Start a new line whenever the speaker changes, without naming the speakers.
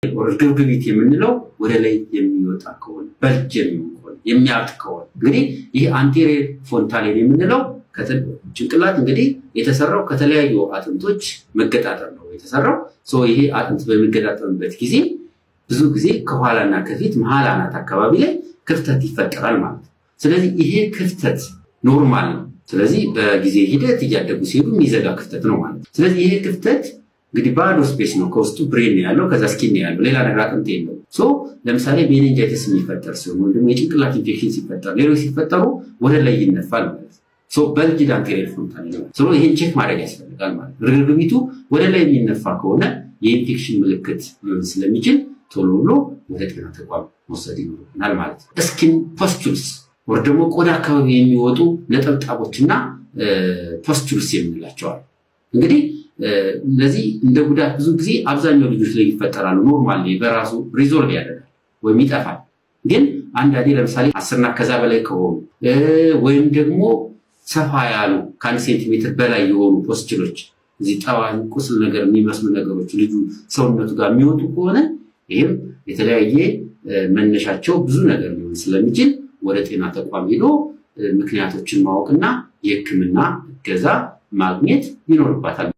እርግብግቢት የምንለው ወደ ላይ የሚወጣ ከሆነ በልጅ የሚሆን ከሆነ የሚያብጥ ከሆነ እንግዲህ ይህ አንቴሪየር ፎንታኔል የምንለው ጭንቅላት እንግዲህ የተሰራው ከተለያዩ አጥንቶች መገጣጠም ነው የተሰራው። ይሄ አጥንት በሚገጣጠምበት ጊዜ ብዙ ጊዜ ከኋላና ከፊት መሀል አናት አካባቢ ላይ ክፍተት ይፈጠራል ማለት ነው። ስለዚህ ይሄ ክፍተት ኖርማል ነው። ስለዚህ በጊዜ ሂደት እያደጉ ሲሄዱ የሚዘጋ ክፍተት ነው ማለት ነው። ስለዚህ ይሄ ክፍተት እንግዲህ ባዶ ስፔስ ነው። ከውስጡ ብሬን ነው ያለው፣ ከዛ ስኪን ነው ያለው፣ ሌላ ነገር አጥንት የለው። ለምሳሌ ሜኒንጃይተስ የሚፈጠር ሲሆን ወይም ደግሞ የጭንቅላት ኢንፌክሽን ሲፈጠር፣ ሌሎች ሲፈጠሩ ወደ ላይ ይነፋል ማለት ነው። በልጅድ አንቴሪየር ፎንታኔል ነው። ይህን ቼክ ማድረግ ያስፈልጋል ማለት ነው። እርግብግቢቱ ወደ ላይ የሚነፋ ከሆነ የኢንፌክሽን ምልክት ሊሆን ስለሚችል ቶሎ ብሎ ወደ ጤና ተቋም መውሰድ ይኖርብናል ማለት ነው። ስኪን ፖስቹልስ ወር ደግሞ ቆዳ አካባቢ የሚወጡ ነጠብጣቦችና ፖስቹልስ የምንላቸዋል። እንግዲህ እነዚህ እንደ ጉዳት ብዙ ጊዜ አብዛኛው ልጆች ላይ ይፈጠራሉ። ኖርማሊ በራሱ ሪዞልቭ ያደርጋል ወይም ይጠፋል። ግን አንዳንዴ ለምሳሌ 10 እና ከዛ በላይ ከሆኑ ወይም ደግሞ ሰፋ ያሉ ከ1 ሴንቲሜትር በላይ የሆኑ ፖስቹሎች እዚህ ጠዋን ቁስል ነገር የሚመስሉ ነገሮች ልጁ ሰውነቱ ጋር የሚወጡ ከሆነ ይህም የተለያየ መነሻቸው ብዙ ነገር ሊሆን ስለሚችል ወደ ጤና ተቋም ሄዶ ምክንያቶችን ማወቅና የሕክምና እገዛ ማግኘት ይኖርባታል።